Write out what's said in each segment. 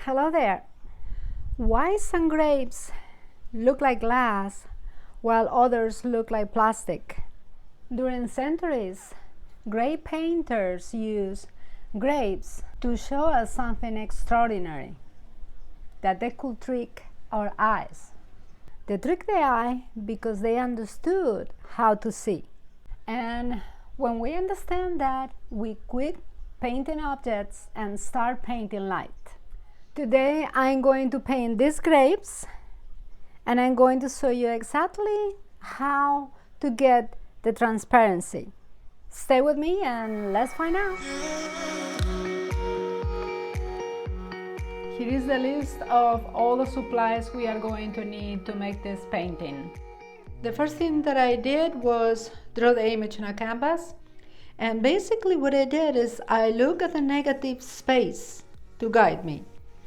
Hello there. Why some grapes look like glass while others look like plastic? During centuries, grape painters used grapes to show us something extraordinary, that they could trick our eyes. They tricked the eye because they understood how to see. And when we understand that, we quit painting objects and start painting light. Today I'm going to paint these grapes and I'm going to show you exactly how to get the transparency. Stay with me and let's find out. Here is the list of all the supplies we are going to need to make this painting. The first thing that I did was draw the image on a canvas, and basically what I did is I look at the negative space to guide me.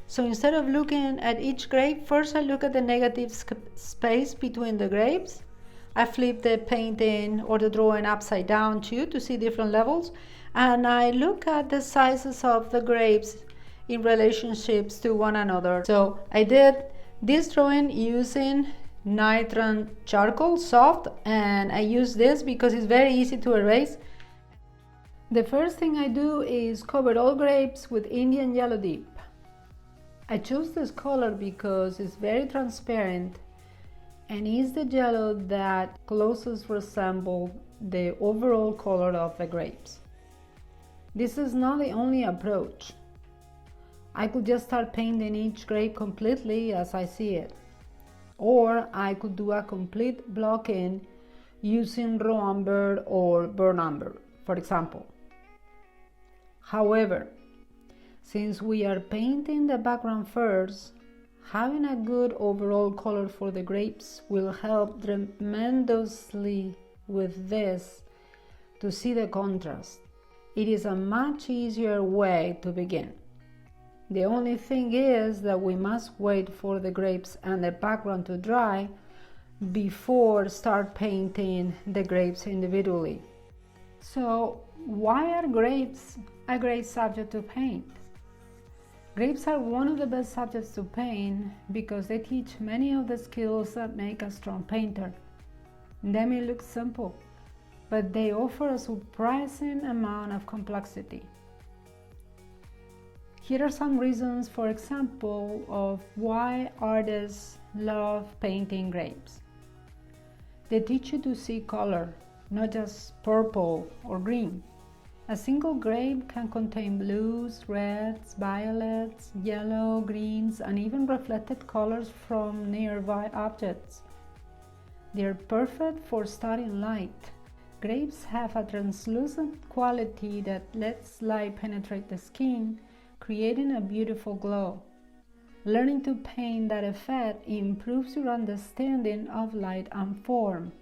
So instead of looking at each grape, first I look at the negative space between the grapes. I flip the painting or the drawing upside down too to see different levels, and I look at the sizes of the grapes in relationships to one another. So I did this drawing using nitron charcoal soft, and I use this because it's very easy to erase. The first thing I do is cover all grapes with Indian yellow dip. I chose this color because it's very transparent and is the yellow that closest resembles the overall color of the grapes. This is not the only approach. I could just start painting each grape completely as I see it. Or I could do a complete blocking using raw umber or burnt umber, for example. However, since we are painting the background first, having a good overall color for the grapes will help tremendously with this to see the contrast. It is a much easier way to begin. The only thing is that we must wait for the grapes and the background to dry before start painting the grapes individually. So why are grapes a great subject to paint? Grapes are one of the best subjects to paint because they teach many of the skills that make a strong painter. They may look simple, but they offer a surprising amount of complexity. Here are some reasons, for example, of why artists love painting grapes. They teach you to see color, not just purple or green. A single grape can contain blues, reds, violets, yellow, greens, and even reflected colors from nearby objects. They are perfect for studying light. Grapes have a translucent quality that lets light penetrate the skin, creating a beautiful glow. Learning to paint that effect improves your understanding of light and form.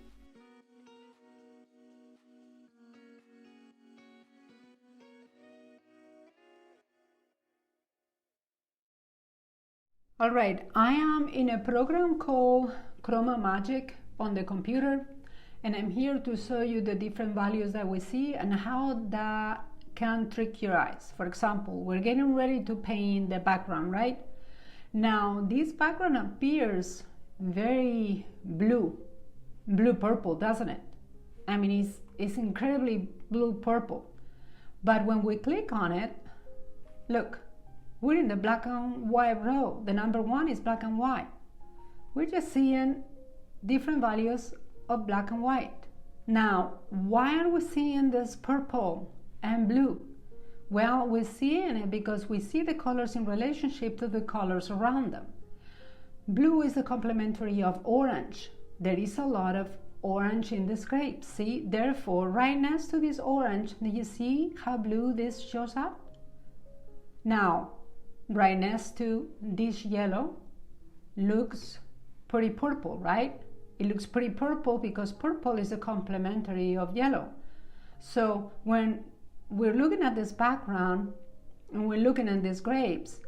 Alright, I am in a program called Chroma Magic on the computer, and I'm here to show you the different values that we see and how that can trick your eyes. For example, we're getting ready to paint the background, right? Now, this background appears very blue-purple, doesn't it? I mean, it's incredibly blue-purple. But when we click on it, look, we're in the black and white row. The number 1 is black and white. We're just seeing different values of black and white. Now, why are we seeing this purple and blue? Well, we're seeing it because we see the colors in relationship to the colors around them. Blue is the complementary of orange. There is a lot of orange in this grape. See, therefore, right next to this orange, do you see how blue this shows up? Now, right next to this yellow looks pretty purple, right? It looks pretty purple because purple is a complementary of yellow. So when we're looking at this background and we're looking at these grapes,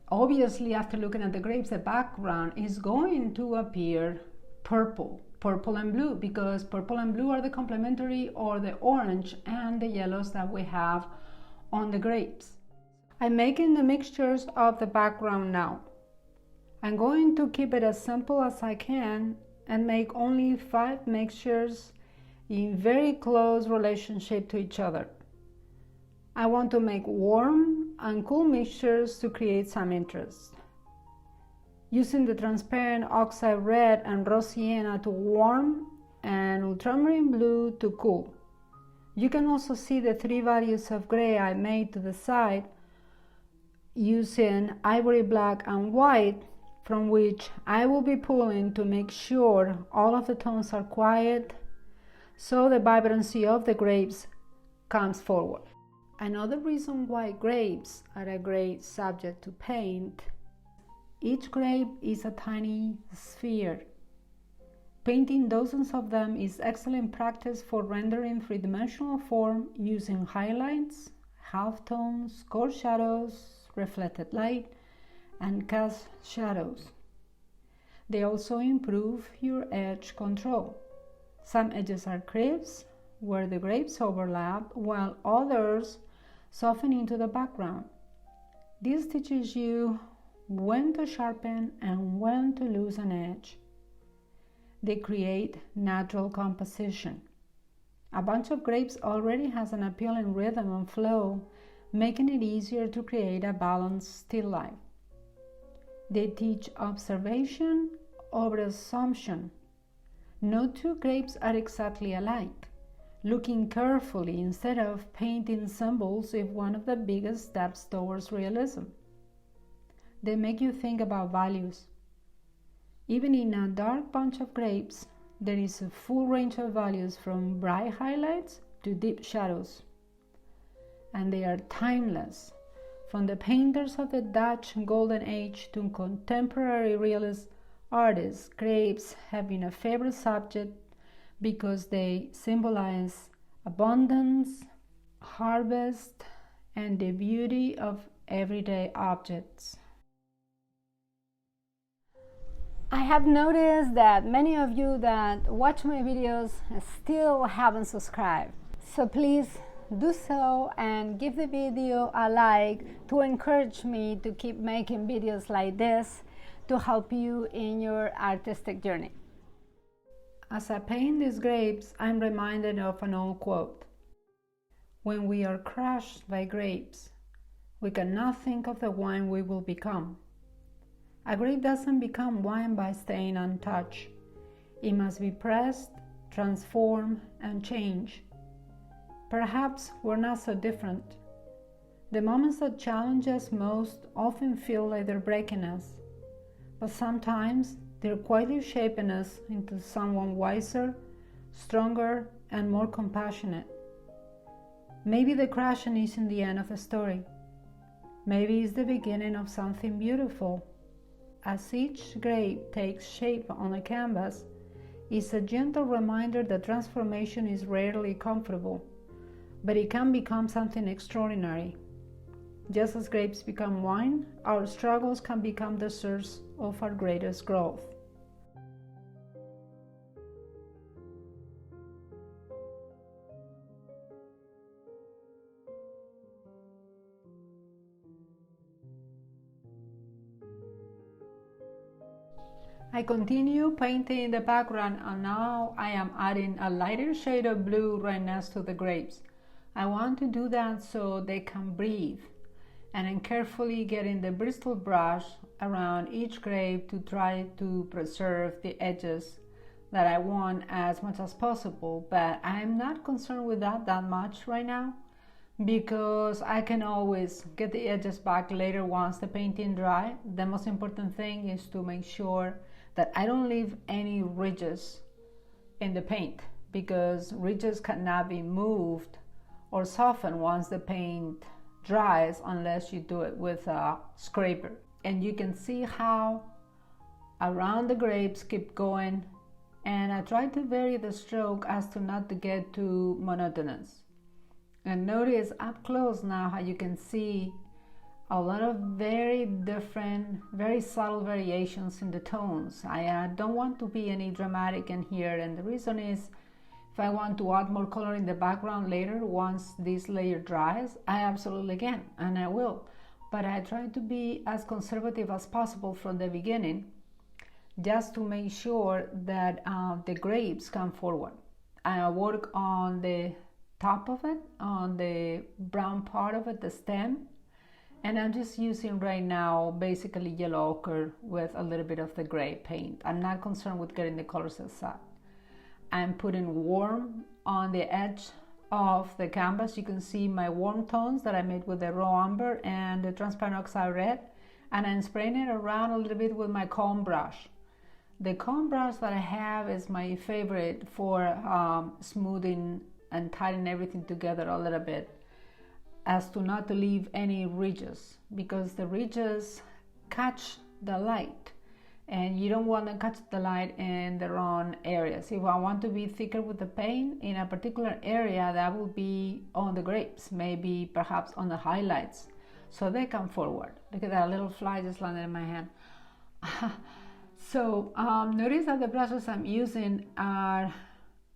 obviously after looking at the grapes, the background is going to appear purple and blue, because purple and blue are the complementary or the orange and the yellows that we have on the grapes. I'm making the mixtures of the background now. I'm going to keep it as simple as I can and make only 5 mixtures in very close relationship to each other. I want to make warm and cool mixtures to create some interest. Using the transparent oxide red and raw sienna to warm and ultramarine blue to cool. You can also see the 3 values of gray I made to the side using ivory black and white, from which I will be pulling to make sure all of the tones are quiet so the vibrancy of the grapes comes forward. Another reason why grapes are a great subject to paint: each grape is a tiny sphere. Painting dozens of them is excellent practice for rendering three-dimensional form using highlights, halftones, coarse shadows, reflected light, and cast shadows. They also improve your edge control. Some edges are crisp, where the grapes overlap, while others soften into the background. This teaches you when to sharpen and when to lose an edge. They create natural composition. A bunch of grapes already has an appealing rhythm and flow, making it easier to create a balanced still life. They teach observation over assumption. No 2 grapes are exactly alike. Looking carefully instead of painting symbols is one of the biggest steps towards realism. They make you think about values. Even in a dark bunch of grapes, there is a full range of values from bright highlights to deep shadows. And they are timeless. From the painters of the Dutch Golden Age to contemporary realist artists, grapes have been a favorite subject because they symbolize abundance, harvest, and the beauty of everyday objects. I have noticed that many of you that watch my videos still haven't subscribed. So please do so and give the video a like to encourage me to keep making videos like this to help you in your artistic journey. As I paint these grapes, I'm reminded of an old quote. When we are crushed by grapes, we cannot think of the wine we will become. A grape doesn't become wine by staying untouched. It must be pressed, transformed, and changed. Perhaps we're not so different. The moments that challenge us most often feel like they're breaking us, but sometimes they're quietly shaping us into someone wiser, stronger, and more compassionate. Maybe the crashing isn't the end of the story. Maybe it's the beginning of something beautiful. As each grape takes shape on a canvas, it's a gentle reminder that transformation is rarely comfortable, but it can become something extraordinary. Just as grapes become wine, our struggles can become the source of our greatest growth. I continue painting the background, and now I am adding a lighter shade of blue right next to the grapes. I want to do that so they can breathe, and I'm carefully getting the bristle brush around each grape to try to preserve the edges that I want as much as possible, but I'm not concerned with that much right now because I can always get the edges back later once the painting dry. The most important thing is to make sure that I don't leave any ridges in the paint, because ridges cannot be moved or softened once the paint dries unless you do it with a scraper. And you can see how around the grapes keep going, and I try to vary the stroke as to not to get too monotonous. And notice up close now how you can see a lot of very different, very subtle variations in the tones. I don't want to be any dramatic in here, and the reason is if I want to add more color in the background later once this layer dries, I absolutely can, and I will. but I try to be as conservative as possible from the beginning, just to make sure that the grapes come forward. I work on the top of it, on the brown part of it, the stem, and I'm just using right now basically yellow ochre with a little bit of the gray paint. I'm not concerned with getting the colors outside. I'm putting warm on the edge of the canvas. You can see my warm tones that I made with the raw umber and the transparent oxide red, and I'm spraying it around a little bit with my comb brush. The comb brush that I have is my favorite for smoothing and tightening everything together a little bit, as to not to leave any ridges, because the ridges catch the light and you don't want to catch the light in the wrong areas. If I want to be thicker with the paint in a particular area, that will be on the grapes, maybe perhaps on the highlights, so they come forward. Look at that little fly just landed in my hand. So notice that the brushes I'm using are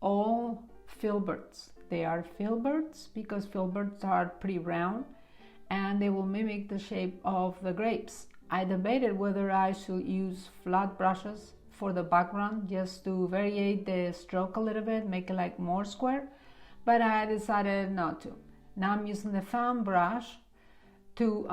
all filberts. They are filberts because filberts are pretty round and they will mimic the shape of the grapes. I debated whether I should use flat brushes for the background just to variate the stroke a little bit, make it like more square, but I decided not to. Now I'm using the fan brush to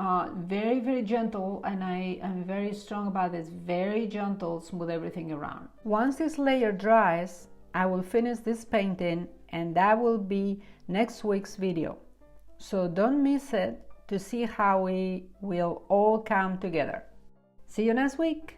very, very gentle, and I am very strong about this, very gentle, smooth everything around. Once this layer dries, I will finish this painting, and that will be next week's video. So don't miss it to see how we will all come together. See you next week.